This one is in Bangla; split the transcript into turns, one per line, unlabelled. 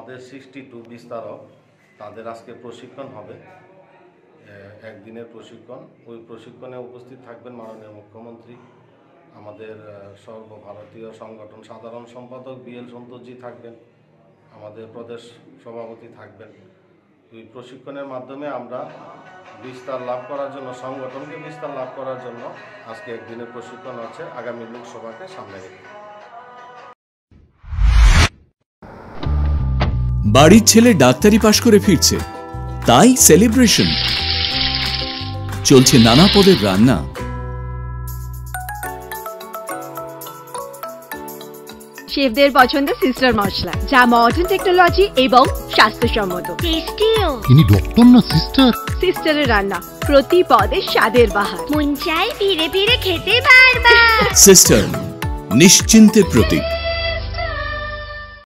আমাদের 62 বিস্তারক তাদের আজকে প্রশিক্ষণ হবে, একদিনের প্রশিক্ষণ। ওই প্রশিক্ষণে উপস্থিত থাকবেন মাননীয় মুখ্যমন্ত্রী, আমাদের সর্বভারতীয় সংগঠন সাধারণ সম্পাদক BL সন্তোষজি থাকবেন, আমাদের প্রদেশ সভাপতি থাকবেন। ওই প্রশিক্ষণের মাধ্যমে আমরা বিস্তার লাভ করার জন্য, সংগঠনকে বিস্তার লাভ করার জন্য আজকে একদিনের প্রশিক্ষণ হচ্ছে আগামী লোকসভাকে সামনে রেখে।
বাড়ির ছেলে ডাক্তারি পাশ করে ফিরছে, তাই সেলিব্রেশন। চলছে নানা পদের রান্না।
শেফদের পছন্দ সিস্টার মশলা, যা মডার্ন টেকনোলজি এবং স্বাস্থ্যসম্মত। টেস্টিও।
ইনি ডক্টর না সিস্টার?
সিস্টারের রান্না প্রতি পদে স্বাদের বাহার,
মন চাই ফিরে ফিরে খেতে বারবার।
সিস্টার নিশ্চিন্তের প্রতীক।